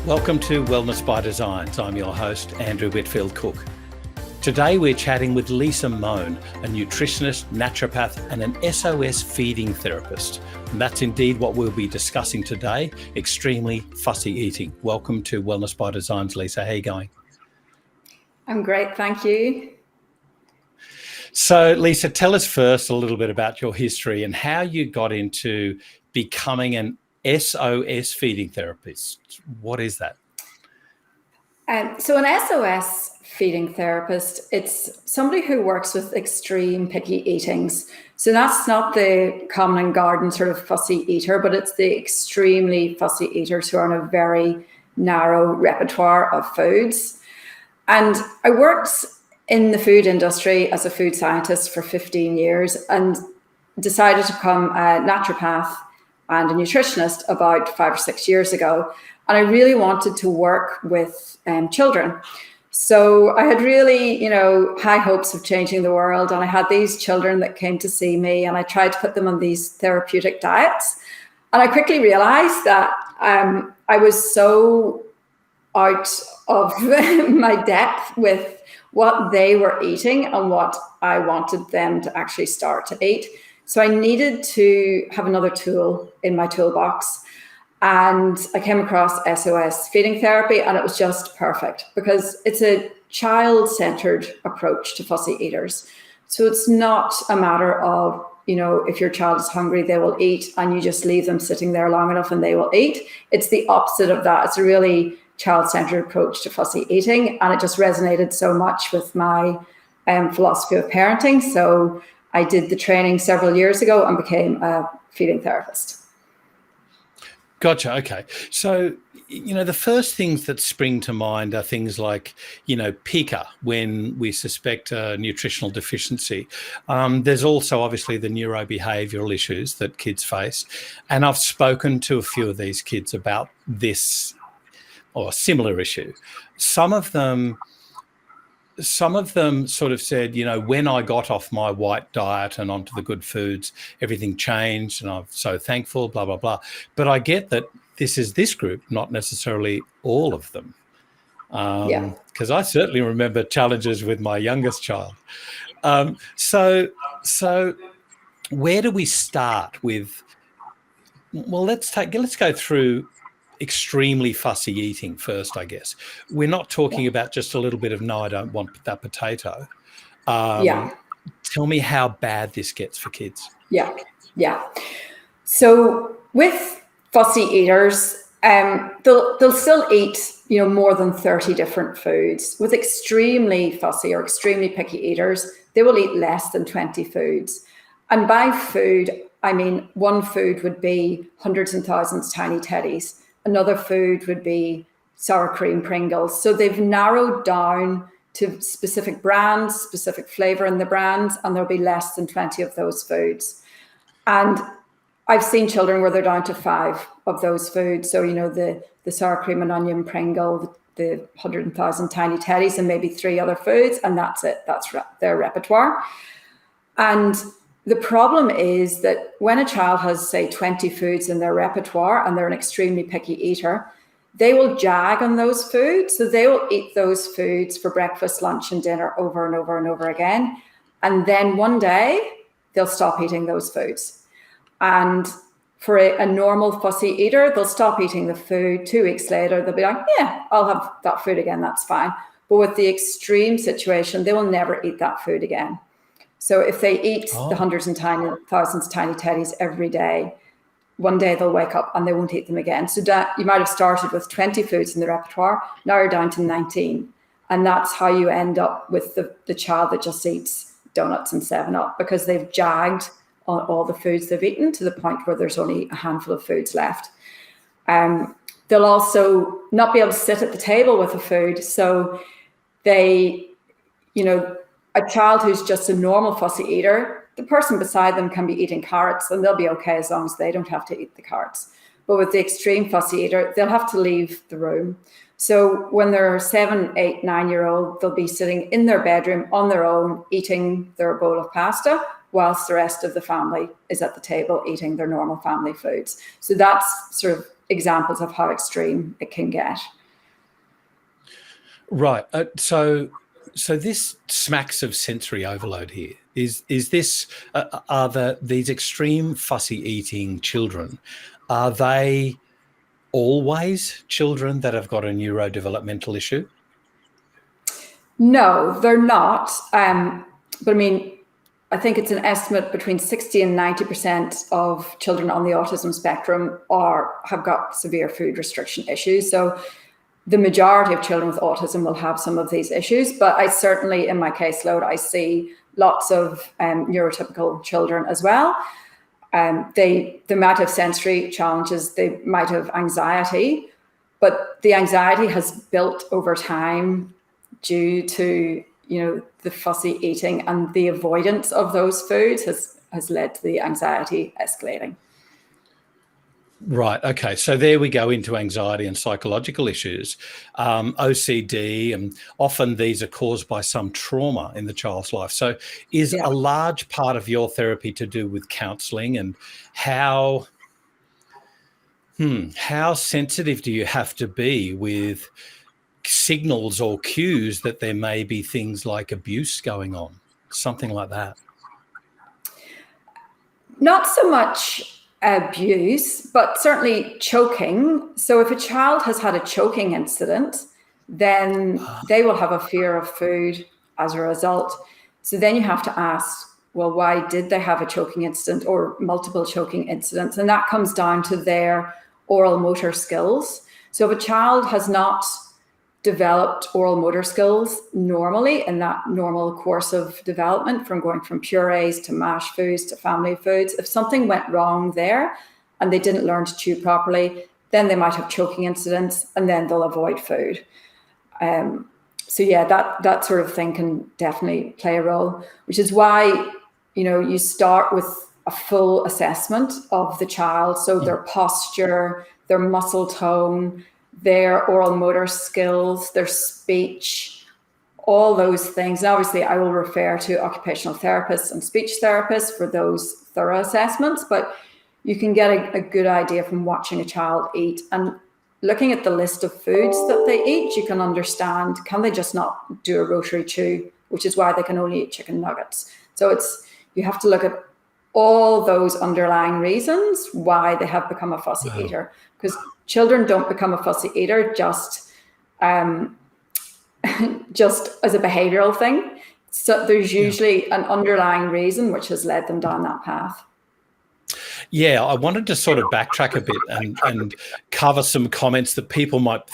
Welcome to Wellness by Design. I'm your host, Andrew Whitfield Cook. Today we're chatting with Lisa Moane, a nutritionist, naturopath and an SOS feeding therapist. And that's indeed what we'll be discussing today, extremely fussy eating. Welcome to Wellness by Designs, Lisa. How are you going? I'm great, thank you. So Lisa, tell us first a little bit about your history and how you got into becoming an SOS feeding therapist. What is that? So an SOS feeding therapist, it's somebody who works with extreme picky eatings. So that's not the common and garden sort of fussy eater, but it's the extremely fussy eaters who are on a very narrow repertoire of foods. And I worked in the food industry as a food scientist for 15 years and decided to become a naturopath and a nutritionist about 5 or 6 years ago. And I really wanted to work with children. So I had really, high hopes of changing the world. And I had these children that came to see me and I tried to put them on these therapeutic diets. And I quickly realized that I was so out of my depth with what they were eating and what I wanted them to actually start to eat. So I needed to have another tool in my toolbox. And I came across SOS feeding therapy, and it was just perfect because it's a child-centered approach to fussy eaters. So it's not a matter of, if your child is hungry, they will eat, and you just leave them sitting there long enough and they will eat. It's the opposite of that. It's a really child-centered approach to fussy eating, and it just resonated so much with my philosophy of parenting. So I did the training several years ago and became a feeding therapist. Gotcha. Okay. So, the first things that spring to mind are things like, pica when we suspect a nutritional deficiency. There's also obviously the neurobehavioral issues that kids face. And I've spoken to a few of these kids about this or a similar issue. Some of them sort of said, when I got off my white diet and onto the good foods, everything changed and I'm so thankful, blah, blah, blah. But I get that this is this group, not necessarily all of them. Because I certainly remember challenges with my youngest child. So where do we start with? Well, let's go through extremely fussy eating first, I guess. We're not talking about just a little bit of, no, I don't want that potato. Tell me how bad this gets for kids. Yeah. So with fussy eaters, they'll still eat, more than 30 different foods. With extremely fussy or extremely picky eaters, they will eat less than 20 foods. And by food, I mean, one food would be hundreds and thousands tiny teddies. Another food would be sour cream Pringles. So they've narrowed down to specific brands, specific flavor in the brands, and there'll be less than 20 of those foods. And I've seen children where they're down to 5 of those foods. So, the sour cream and onion Pringle, the 100,000 tiny teddies, and maybe 3 other foods. And that's it. That's their repertoire. And the problem is that when a child has, say, 20 foods in their repertoire and they're an extremely picky eater, they will jag on those foods. So they will eat those foods for breakfast, lunch, and dinner over and over and over again. And then one day they'll stop eating those foods. And for a normal fussy eater, they'll stop eating the food. 2 weeks later, they'll be like, yeah, I'll have that food again. That's fine. But with the extreme situation, they will never eat that food again. So if they eat the hundreds and thousands of tiny teddies every day, one day they'll wake up and they won't eat them again. So you might have started with 20 foods in the repertoire. Now you're down to 19. And that's how you end up with the child that just eats donuts and 7-Up, because they've jagged on all the foods they've eaten to the point where there's only a handful of foods left. They'll also not be able to sit at the table with the food. So they, a child who's just a normal fussy eater the person beside them can be eating carrots and they'll be okay as long as they don't have to eat the carrots. But with the extreme fussy eater, they'll have to leave the room. So when they're 7, 8, 9-year-old, they'll be sitting in their bedroom on their own, eating their bowl of pasta, whilst the rest of the family is at the table eating their normal family foods. So that's sort of examples of how extreme it can get. Right. So this smacks of sensory overload here. Is this these extreme fussy eating children? Are they always children that have got a neurodevelopmental issue? No, they're not. But I mean, I think it's an estimate between 60 and 90% of children on the autism spectrum have got severe food restriction issues. So the majority of children with autism will have some of these issues, but I certainly, in my caseload, I see lots of neurotypical children as well. They might have sensory challenges, they might have anxiety, but the anxiety has built over time due to, the fussy eating, and the avoidance of those foods has led to the anxiety escalating. Right. Okay. So there we go into anxiety and psychological issues, OCD, and often these are caused by some trauma in the child's life. So is a large part of your therapy to do with counselling, and how sensitive do you have to be with signals or cues that there may be things like abuse going on, something like that? Not so much abuse, but certainly choking. So if a child has had a choking incident, then they will have a fear of food as a result. So then you have to ask, well, why did they have a choking incident or multiple choking incidents? And that comes down to their oral motor skills. So if a child has not developed oral motor skills normally in that normal course of development, from going from purees to mash foods to family foods, if something went wrong there and they didn't learn to chew properly, then they might have choking incidents and then they'll avoid food. That sort of thing can definitely play a role, which is why, you start with a full assessment of the child. So their posture, their muscle tone, their oral motor skills, their speech, all those things. And obviously, I will refer to occupational therapists and speech therapists for those thorough assessments, but you can get a good idea from watching a child eat and looking at the list of foods that they eat. You can understand, can they just not do a rotary chew, which is why they can only eat chicken nuggets. So you have to look at all those underlying reasons why they have become a fussy eater, because children don't become a fussy eater just as a behavioral thing. So there's usually an underlying reason which has led them down that path. Yeah, I wanted to sort of backtrack a bit and cover some comments that people might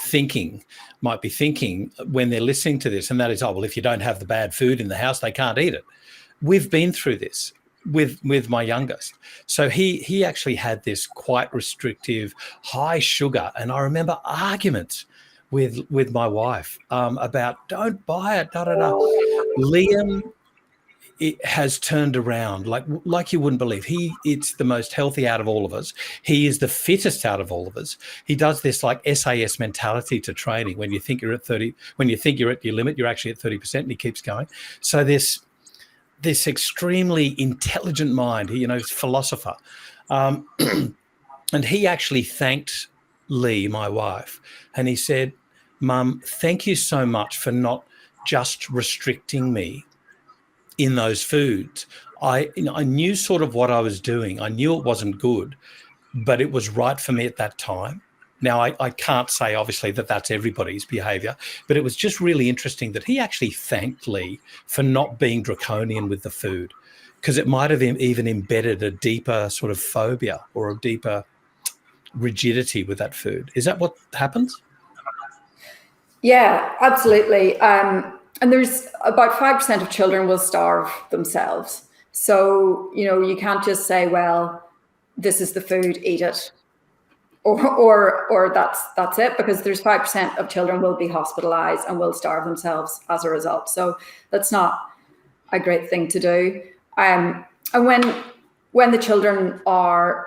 be thinking when they're listening to this, and that is, if you don't have the bad food in the house, they can't eat it. We've been through this with my youngest. So he actually had this quite restrictive, high sugar, and I remember arguments with my wife about don't buy it, Liam, it has turned around like you wouldn't believe. It's the most healthy out of all of us. He is the fittest out of all of us. He does this like SAS mentality to training. When you think you're at 30, when you think you're at your limit, you're actually at 30%, and he keeps going. So this extremely intelligent mind, he's a philosopher. And he actually thanked Lee, my wife, and he said, Mum, thank you so much for not just restricting me in those foods. I knew sort of what I was doing. I knew it wasn't good, but it was right for me at that time. Now, I can't say, obviously, that that's everybody's behaviour, but it was just really interesting that he actually thanked Lee for not being draconian with the food, because it might have even embedded a deeper sort of phobia or a deeper rigidity with that food. Is that what happens? Yeah, absolutely. And there's about 5% of children will starve themselves. So, you can't just say, well, this is the food, eat it. Or that's it, because there's 5% of children will be hospitalized and will starve themselves as a result. So that's not a great thing to do. And when the children are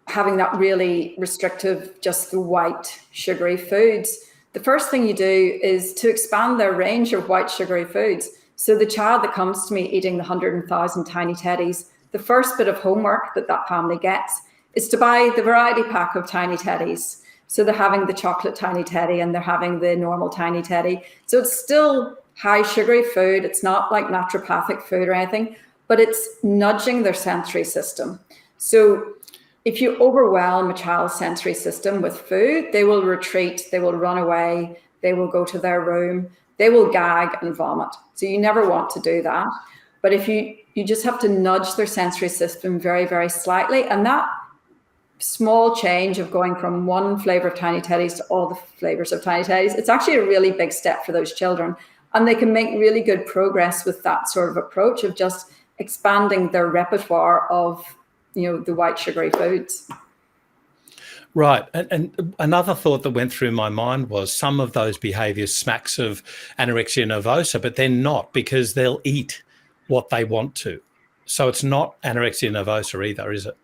having that really restrictive, just the white sugary foods, the first thing you do is to expand their range of white sugary foods. So the child that comes to me eating the 100,000 tiny teddies, the first bit of homework that family gets is to buy the variety pack of tiny teddies. So they're having the chocolate tiny teddy and they're having the normal tiny teddy. So it's still high sugary food. It's not like naturopathic food or anything, but it's nudging their sensory system. So if you overwhelm a child's sensory system with food, they will retreat, they will run away, they will go to their room, they will gag and vomit. So you never want to do that. But if you just have to nudge their sensory system very, very slightly, and that small change of going from one flavor of tiny teddies to all the flavors of tiny teddies, it's actually a really big step for those children. And they can make really good progress with that sort of approach of just expanding their repertoire of, the white sugary foods. Right. And another thought that went through my mind was some of those behaviours smacks of anorexia nervosa, but they're not, because they'll eat what they want to. So it's not anorexia nervosa either, is it?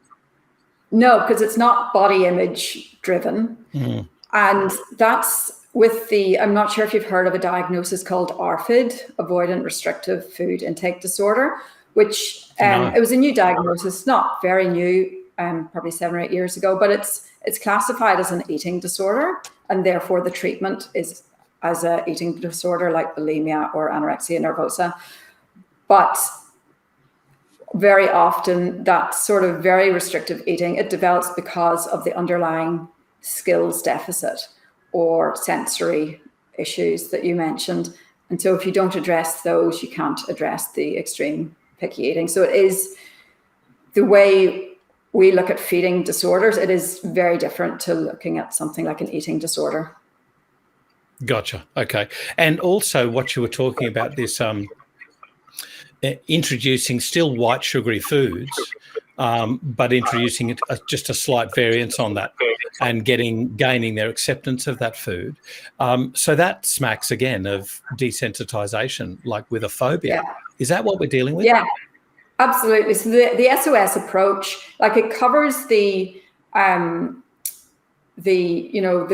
No, because it's not body image driven. Mm. And that's with I'm not sure if you've heard of a diagnosis called ARFID, Avoidant Restrictive Food Intake Disorder, which it was a new diagnosis, not very new, probably 7 or 8 years ago, but it's classified as an eating disorder, and therefore the treatment is as a eating disorder like bulimia or anorexia nervosa. But very often that sort of very restrictive eating, it develops because of the underlying skills deficit or sensory issues that you mentioned. And so if you don't address those, you can't address the extreme picky eating. So it is the way we look at feeding disorders, it is very different to looking at something like an eating disorder. Gotcha. Okay. And also what you were talking about, this introducing still white sugary foods, but introducing just a slight variance on that and gaining their acceptance of that food. So that smacks again of desensitization, like with a phobia. Yeah. Is that what we're dealing with? Yeah, absolutely. So the SOS approach, like it covers the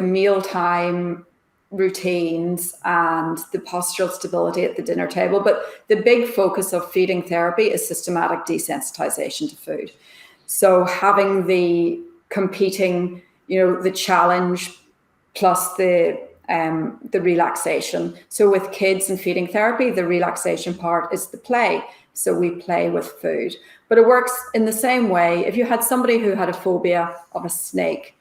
mealtime routines and the postural stability at the dinner table. But the big focus of feeding therapy is systematic desensitization to food. So having the competing, the challenge plus the relaxation. So with kids and feeding therapy, the relaxation part is the play. So we play with food. But it works in the same way. If you had somebody who had a phobia of a snake,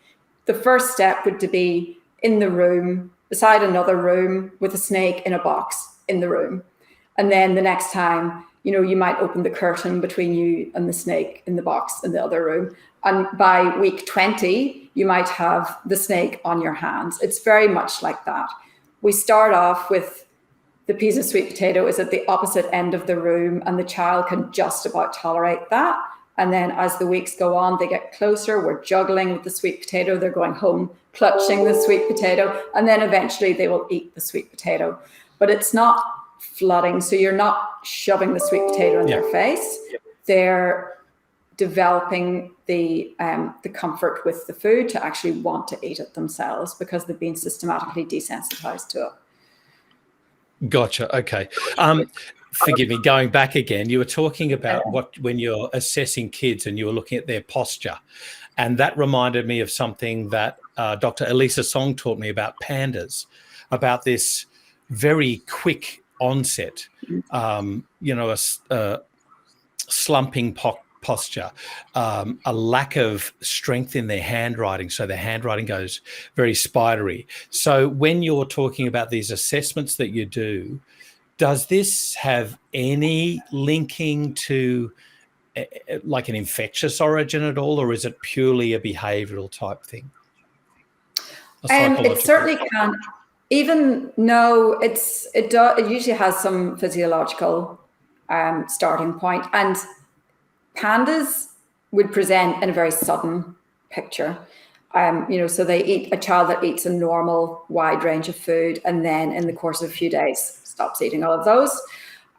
the first step would be in the room, beside another room with a snake in a box in the room. And then the next time, you might open the curtain between you and the snake in the box in the other room. And by week 20, you might have the snake on your hands. It's very much like that. We start off with the piece of sweet potato is at the opposite end of the room, and the child can just about tolerate that. And then as the weeks go on, they get closer. We're juggling with the sweet potato. They're going home, clutching the sweet potato. And then eventually they will eat the sweet potato. But it's not flooding. So you're not shoving the sweet potato in their face. They're developing the comfort with the food to actually want to eat it themselves because they've been systematically desensitized to it. Gotcha. Okay. Forgive me, going back again, you were talking about when you're assessing kids and you were looking at their posture. And that reminded me of something that Dr. Elisa Song taught me about pandas, about this very quick onset, a slumping posture, a lack of strength in their handwriting. So their handwriting goes very spidery. So when you're talking about these assessments that you do, does this have any linking to like an infectious origin at all, or is it purely a behavioural type thing? It certainly can. Even no, it usually has some physiological starting point, and pandas would present in a very sudden picture. So they eat, a child that eats a normal wide range of food, and then in the course of a few days stops eating all of those.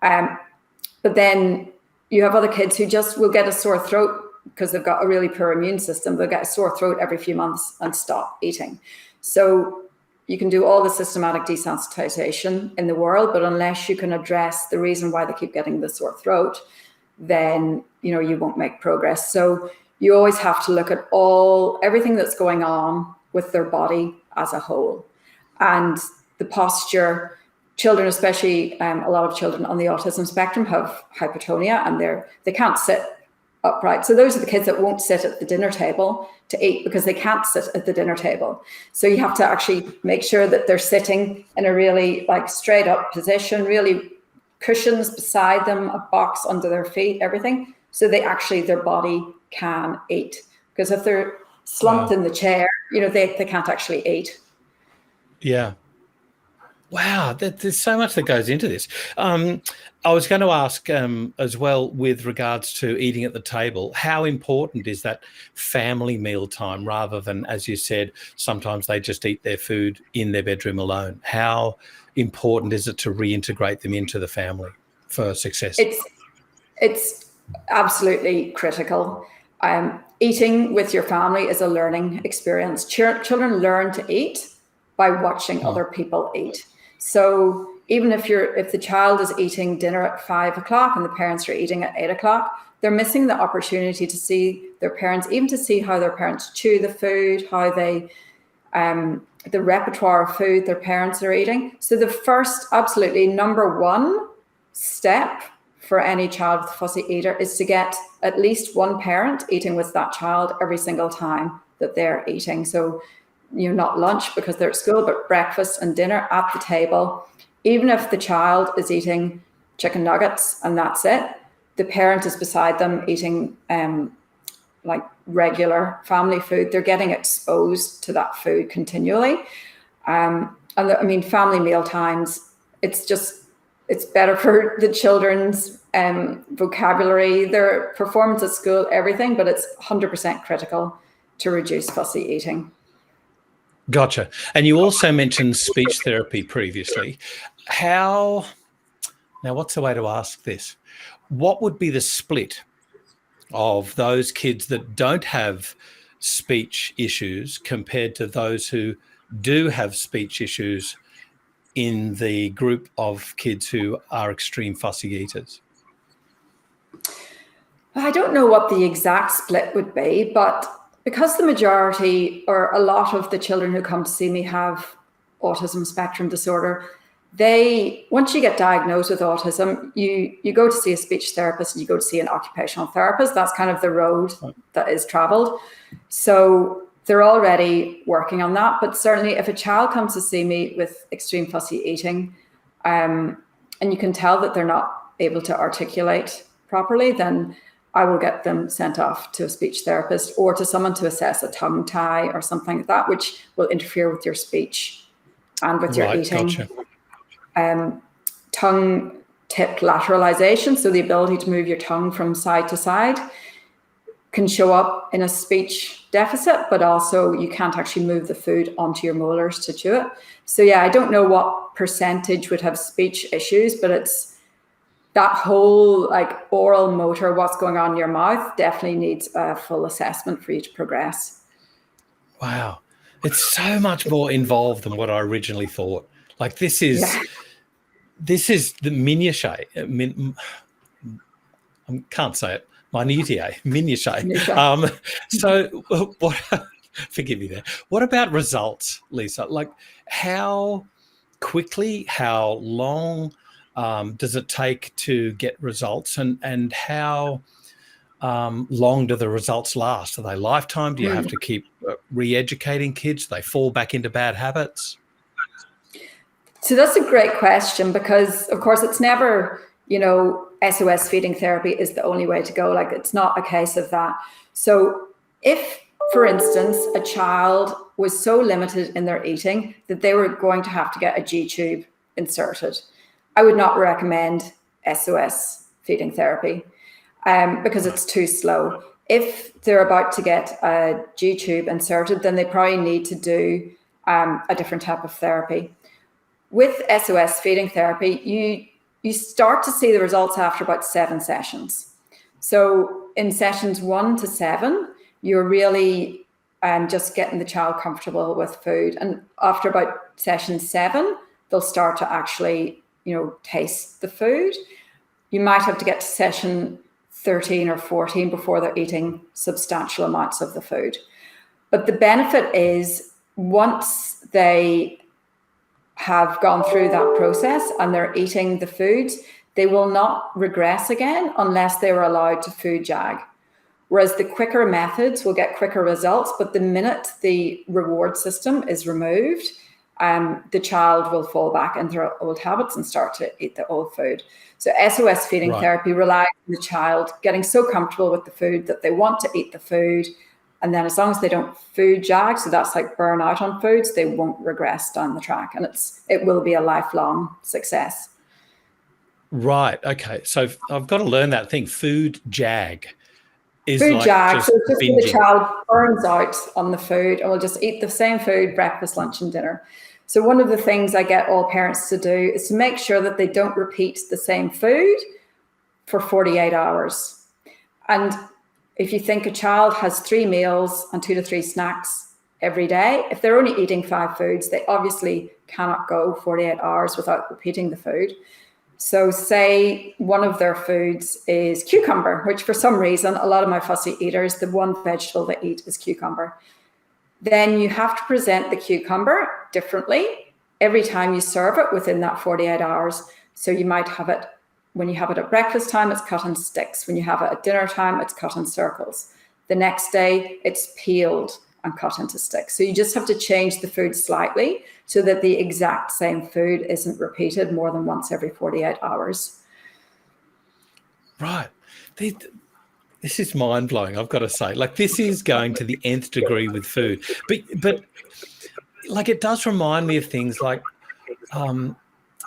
But then you have other kids who just will get a sore throat because they've got a really poor immune system. They'll get a sore throat every few months and stop eating. So you can do all the systematic desensitization in the world, but unless you can address the reason why they keep getting the sore throat, then, you know, you won't make progress. So you always have to look at everything that's going on with their body as a whole. And the posture, children, especially a lot of children on the autism spectrum have hypotonia, and they can't sit upright. So those are the kids that won't sit at the dinner table to eat because they can't sit at the dinner table. So you have to actually make sure that they're sitting in a really like straight up position, really cushions beside them, a box under their feet, everything. So their body can eat. Because if they're slumped in the chair, you know, they can't actually eat. Yeah. Wow, there's so much that goes into this. I was going to ask as well, with regards to eating at the table, how important is that family meal time rather than, as you said, sometimes they just eat their food in their bedroom alone? How important is it to reintegrate them into the family for success? It's absolutely critical. Eating with your family is a learning experience. Children learn to eat by watching other people eat. So even if the child is eating dinner at 5 o'clock and the parents are eating at 8 o'clock, they're missing the opportunity to see their parents, even to see how their parents chew the food, how they, the repertoire of food their parents are eating. So the first, absolutely number one step for any child with a fussy eater is to get at least one parent eating with that child every single time that they're eating. So, you know, not lunch because they're at school, but breakfast and dinner at the table. Even if the child is eating chicken nuggets and that's it, the parent is beside them eating like regular family food. They're getting exposed to that food continually. Family meal times, it's better for the children's vocabulary, their performance at school, everything, but it's 100% critical to reduce fussy eating. Gotcha. And you also mentioned speech therapy previously. Now, what's the way to ask this? What would be the split of those kids that don't have speech issues compared to those who do have speech issues in the group of kids who are extreme fussy eaters? I don't know what the exact split would be, but because the majority or a lot of the children who come to see me have autism spectrum disorder, once you get diagnosed with autism, you go to see a speech therapist and you go to see an occupational therapist. That's kind of the road that is traveled. So they're already working on that. But certainly if a child comes to see me with extreme fussy eating, and you can tell that they're not able to articulate properly, then I will get them sent off to a speech therapist or to someone to assess a tongue tie or something like that, which will interfere with your speech and with your eating. Gotcha. Tongue tip lateralization, so the ability to move your tongue from side to side, can show up in a speech deficit, but also you can't actually move the food onto your molars to chew it. So yeah, I don't know what percentage would have speech issues, but it's that whole like oral motor, what's going on in your mouth, definitely needs a full assessment for you to progress. Wow. It's so much more involved than what I originally thought. Like this is the minutiae. I can't say it. Minutiae. So what, forgive me there. What about results, Lisa? Like how quickly, how long does it take to get results, and how long do the results last? Are they lifetime? Do you have to keep re-educating kids? Do they fall back into bad habits? So that's a great question, because of course it's never, SOS feeding therapy is the only way to go. Like it's not a case of that. So if, for instance, a child was so limited in their eating that they were going to have to get a G-tube inserted, I would not recommend SOS feeding therapy because it's too slow. If they're about to get a G-tube inserted, then they probably need to do a different type of therapy. With SOS feeding therapy, you start to see the results after about 7 sessions. So in sessions 1 to 7, you're really just getting the child comfortable with food. And after about session 7, they'll start to actually, taste the food. You might have to get to session 13 or 14 before they're eating substantial amounts of the food. But the benefit is once they have gone through that process and they're eating the foods, they will not regress again unless they were allowed to food jag. Whereas the quicker methods will get quicker results, but the minute the reward system is removed, the child will fall back into their old habits and start to eat the old food. So SOS feeding therapy relies on the child getting so comfortable with the food that they want to eat the food. And then as long as they don't food jag, so that's like burn out on foods, they won't regress down the track. And it will be a lifelong success. Right. Okay. So I've got to learn that thing. Food jag. Food like jag. So just binging. the child burns out on the food and will just eat the same food, breakfast, lunch, and dinner. So one of the things I get all parents to do is to make sure that they don't repeat the same food for 48 hours. And if you think a child has 3 meals and 2 to 3 snacks every day, if they're only eating 5 foods, they obviously cannot go 48 hours without repeating the food. So say one of their foods is cucumber, which for some reason, a lot of my fussy eaters, the one vegetable they eat is cucumber. Then you have to present the cucumber differently every time you serve it within that 48 hours. So you might have it, when you have it at breakfast time, it's cut in sticks. When you have it at dinner time, it's cut in circles. The next day, it's peeled and cut into sticks. So you just have to change the food slightly so that the exact same food isn't repeated more than once every 48 hours. Right. This is mind-blowing, I've got to say. Like, this is going to the nth degree with food. But like, it does remind me of things like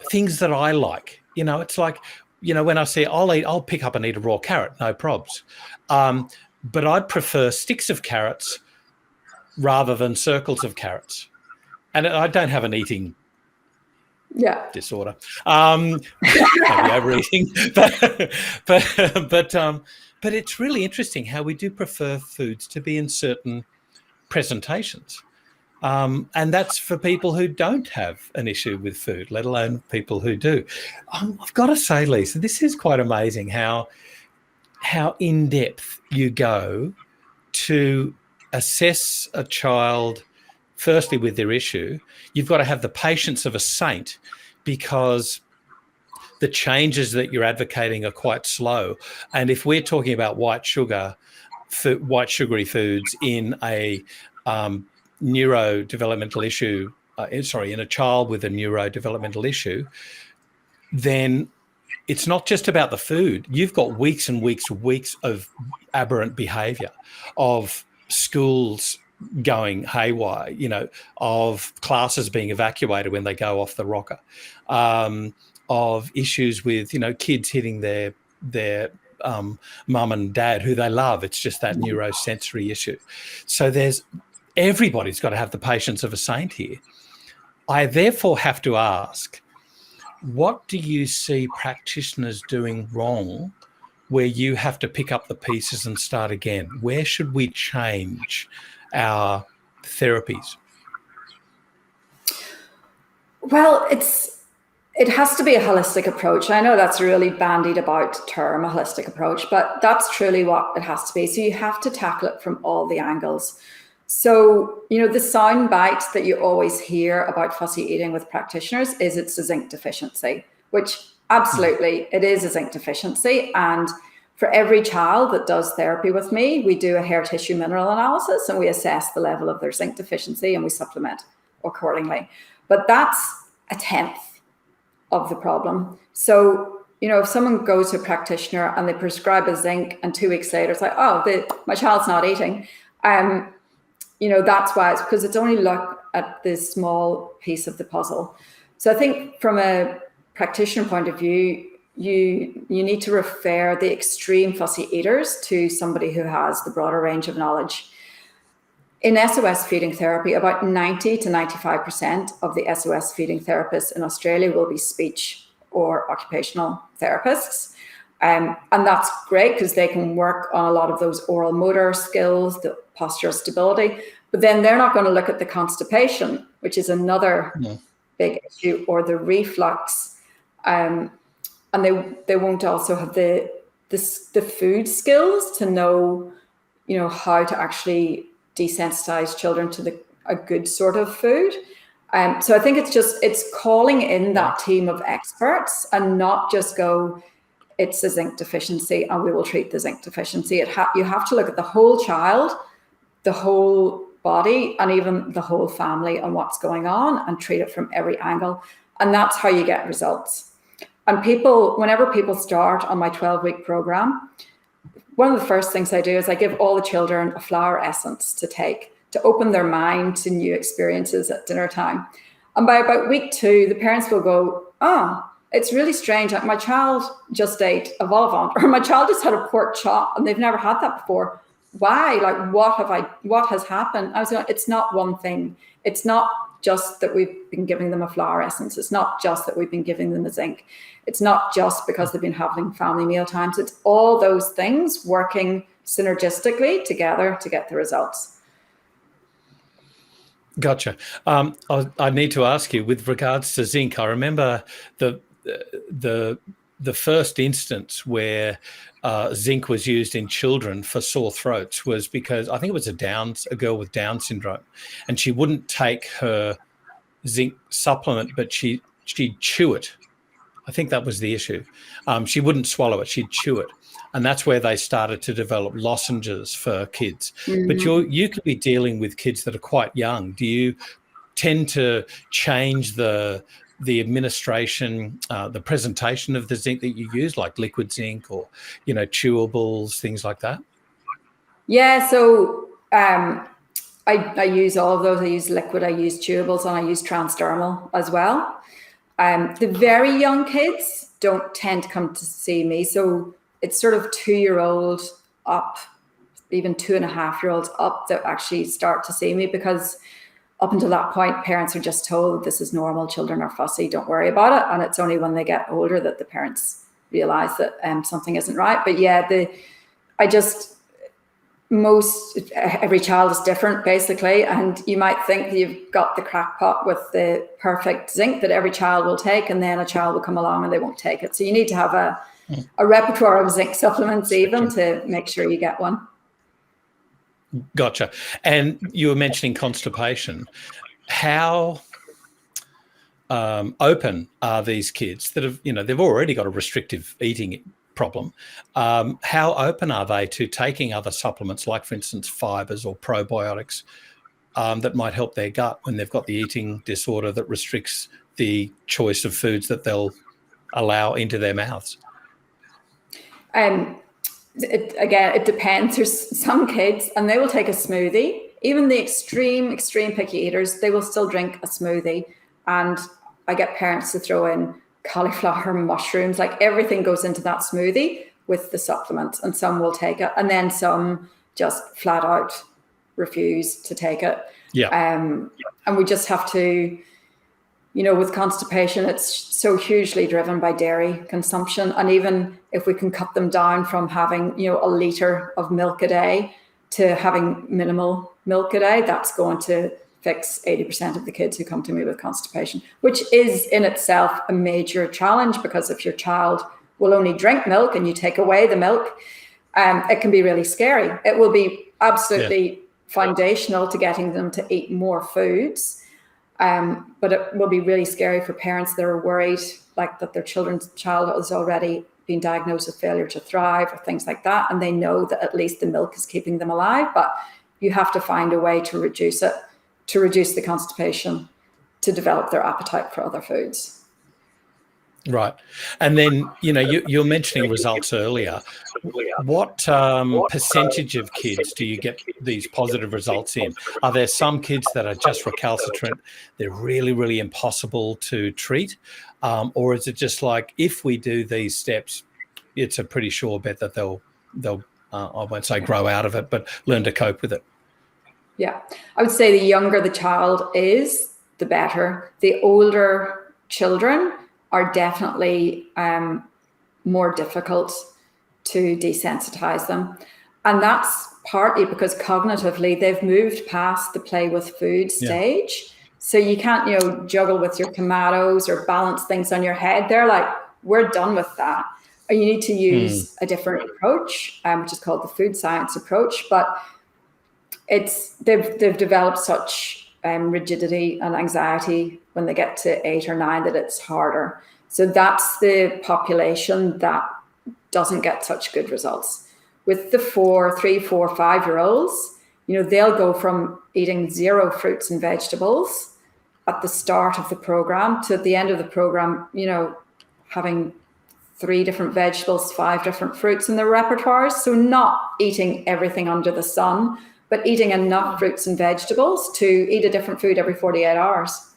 things that I like. It's like, when I say I'll pick up and eat a raw carrot, no probs. But I'd prefer sticks of carrots rather than circles of carrots. And I don't have an eating disorder. Maybe overeating. But it's really interesting how we do prefer foods to be in certain presentations. And that's for people who don't have an issue with food, let alone people who do. I've got to say, Lisa, this is quite amazing how in-depth you go to assess a child, firstly with their issue. You've got to have the patience of a saint because the changes that you're advocating are quite slow. And if we're talking about white sugary foods in a neurodevelopmental issue, in a child with a neurodevelopmental issue, then it's not just about the food. You've got weeks and weeks of aberrant behaviour, of schools going haywire, of classes being evacuated when they go off the rocker, of issues with, kids hitting their mum and dad who they love. It's just that neurosensory issue. So everybody's got to have the patience of a saint here. I therefore have to ask, what do you see practitioners doing wrong where you have to pick up the pieces and start again? Where should we change our therapies? Well, it has to be a holistic approach. I know that's a really bandied about term, a holistic approach, but that's truly what it has to be. So you have to tackle it from all the angles. So, the sound bite that you always hear about fussy eating with practitioners is it's a zinc deficiency, which absolutely it is a zinc deficiency. And for every child that does therapy with me, we do a hair tissue mineral analysis and we assess the level of their zinc deficiency and we supplement accordingly. But that's a 1/10 of the problem. So, if someone goes to a practitioner and they prescribe a zinc and 2 weeks later, it's like, my child's not eating. That's why it's because it's only look at this small piece of the puzzle. So I think from a practitioner point of view, you need to refer the extreme fussy eaters to somebody who has the broader range of knowledge. In SOS feeding therapy, about 90 to 95% of the SOS feeding therapists in Australia will be speech or occupational therapists. And that's great because they can work on a lot of those oral motor skills, the postural stability, but then they're not going to look at the constipation, which is another big issue, or the reflux. And they won't also have the food skills to know, how to actually desensitize children to a good sort of food. So I think it's calling in that team of experts and not just go, it's a zinc deficiency and we will treat the zinc deficiency. You have to look at the whole child, the whole body, and even the whole family and what's going on, and treat it from every angle. And that's how you get results. And whenever people start on my 12-week program, one of the first things I do is I give all the children a flower essence to take to open their mind to new experiences at dinner time. And by about week 2, the parents will go, oh, it's really strange. Like, my child just ate a vol au vent, or my child just had a pork chop and they've never had that before. Why? Like, what has happened? I was going, it's not one thing. It's not just that we've been giving them a flower essence. It's not just that we've been giving them the zinc. It's not just because they've been having family meal times. It's all those things working synergistically together to get the results. Gotcha. I need to ask you, with regards to zinc, I remember the first instance where zinc was used in children for sore throats was because I think it was a girl with Down syndrome, and she wouldn't take her zinc supplement, but she'd chew it. I think that was the issue. She wouldn't swallow it; she'd chew it, and that's where they started to develop lozenges for kids. Mm-hmm. But you could be dealing with kids that are quite young. Do you tend to change the administration, the presentation of the zinc that you use, like liquid zinc or, chewables, things like that? Yeah, so I use all of those. I use liquid, I use chewables, and I use transdermal as well. The very young kids don't tend to come to see me. So it's sort of 2-year-old up, even 2.5-year-olds up that actually start to see me, because up until that point, parents are just told this is normal, children are fussy, don't worry about it. And it's only when they get older that the parents realize that something isn't right. But yeah, every child is different, basically. And you might think that you've got the crackpot with the perfect zinc that every child will take, and then a child will come along and they won't take it. So you need to have a repertoire of zinc supplements even to make sure you get one. Gotcha. And you were mentioning constipation. How open are these kids that have, they've already got a restrictive eating problem? How open are they to taking other supplements, like, for instance, fibers or probiotics that might help their gut when they've got the eating disorder that restricts the choice of foods that they'll allow into their mouths? It depends. There's some kids and they will take a smoothie. Even the extreme picky eaters, they will still drink a smoothie. And I get parents to throw in cauliflower, mushrooms, like everything goes into that smoothie with the supplements, and some will take it. And then some just flat out refuse to take it. Yeah. And we just have to, with constipation, it's so hugely driven by dairy consumption. And even if we can cut them down from having, a litre of milk a day to having minimal milk a day, that's going to fix 80% of the kids who come to me with constipation, which is in itself a major challenge, because if your child will only drink milk and you take away the milk, it can be really scary. It will be absolutely foundational to getting them to eat more foods. But it will be really scary for parents that are worried, like, that their child has already been diagnosed with failure to thrive or things like that. And they know that at least the milk is keeping them alive, but you have to find a way to reduce it, to reduce the constipation, to develop their appetite for other foods. Right. And then, you're mentioning results earlier. What percentage of kids do you get these positive results in? Are there some kids that are just recalcitrant, they're really, really impossible to treat? Or is it just like, if we do these steps, it's a pretty sure bet that they'll I won't say grow out of it, but learn to cope with it? Yeah, I would say the younger the child is, the better. The older children are definitely more difficult to desensitize them. And that's partly because cognitively they've moved past the play with food stage. So you can't, juggle with your tomatoes or balance things on your head. They're like, we're done with that. Or you need to use a different approach, which is called the food science approach. But they've developed such rigidity and anxiety when they get to 8 or 9 that it's harder. So that's the population that doesn't get such good results. With the 3, 4, 5-year-olds, they'll go from eating 0 fruits and vegetables at the start of the program to at the end of the program, having 3 different vegetables, 5 different fruits in their repertoires. So not eating everything under the sun, but eating enough fruits and vegetables to eat a different food every 48 hours.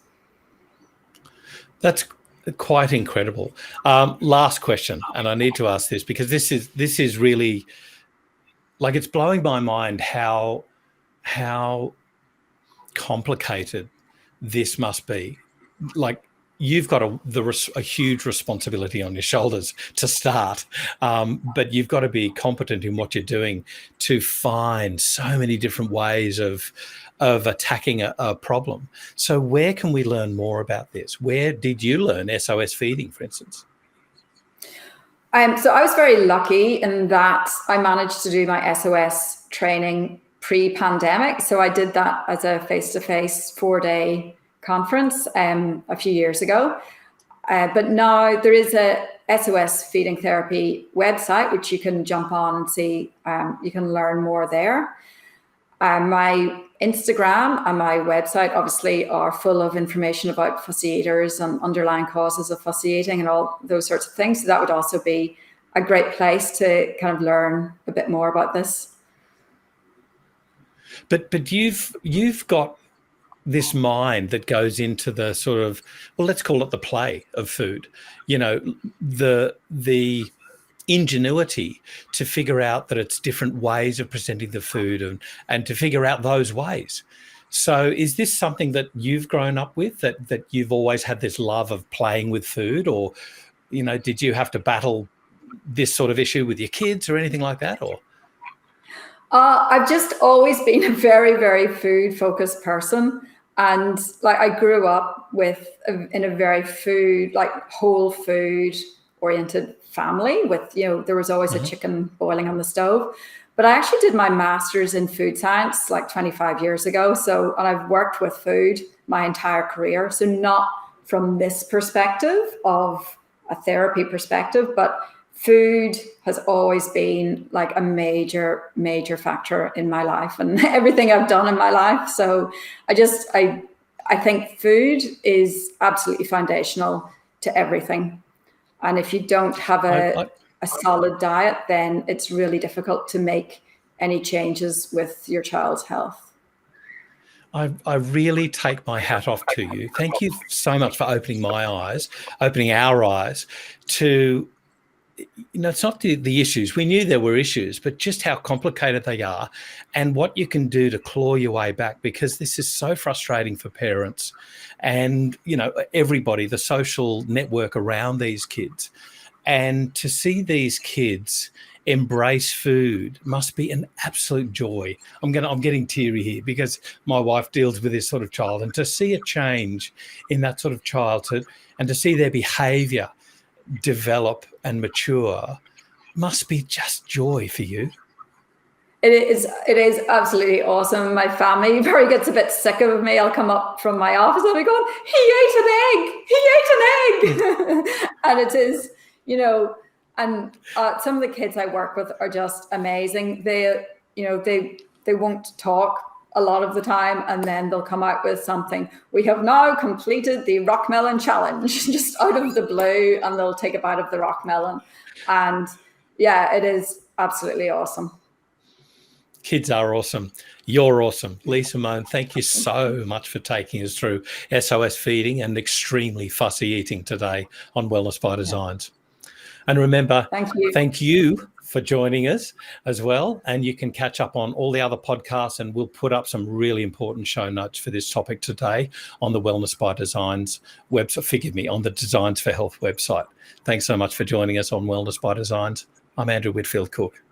That's quite incredible. Last question, and I need to ask this because this is really, like, it's blowing my mind how complicated this must be. Like, you've got a huge responsibility on your shoulders to start, but you've got to be competent in what you're doing to find so many different ways of attacking a problem. So where can we learn more about this? Where did you learn SOS feeding, for instance? So I was very lucky in that I managed to do my SOS training pre-pandemic. So I did that as a face-to-face 4-day conference a few years ago. But now there is a SOS feeding therapy website, which you can jump on and see. You can learn more there. My Instagram and my website obviously are full of information about fussy eaters and underlying causes of fussy eating and all those sorts of things. So that would also be a great place to kind of learn a bit more about this. But you've got this mind that goes into the sort of, well, let's call it the play of food, the ingenuity to figure out that it's different ways of presenting the food and to figure out those ways. So is this something that you've grown up with, that you've always had this love of playing with food, or, did you have to battle this sort of issue with your kids or anything like that? Or I've just always been a very, very food focused person. And like, I grew up in a very whole food oriented family with, there was always a chicken boiling on the stove. But I actually did my master's in food science like 25 years ago. And I've worked with food my entire career. So not from this perspective of a therapy perspective, but food has always been like a major, major factor in my life and everything I've done in my life. So I think food is absolutely foundational to everything. And if you don't have a solid diet, then it's really difficult to make any changes with your child's health. I really take my hat off to you. Thank you so much for opening our eyes to, it's not the issues. We knew there were issues, but just how complicated they are and what you can do to claw your way back, because this is so frustrating for parents and, everybody, the social network around these kids. And to see these kids embrace food must be an absolute joy. I'm getting teary here because my wife deals with this sort of child, and to see a change in that sort of child and to see their behavior develop and mature must be just joy for you. It is absolutely awesome. My family very gets a bit sick of me. I'll come up from my office and I'll be going, he ate an egg. And it is, and some of the kids I work with are just amazing. They won't talk a lot of the time, and then they'll come out with something. We have now completed the rock melon challenge, just out of the blue, and they'll take a bite of the rock melon. And yeah, it is absolutely awesome. Kids are awesome. You're awesome. Lisa Moane, thank you so much for taking us through SOS feeding and extremely fussy eating today on Wellness by Designs. And remember, thank you for joining us as well. And you can catch up on all the other podcasts, and we'll put up some really important show notes for this topic today on the Wellness by Designs website, on the Designs for Health website. Thanks so much for joining us on Wellness by Designs. I'm Andrew Whitfield Cook.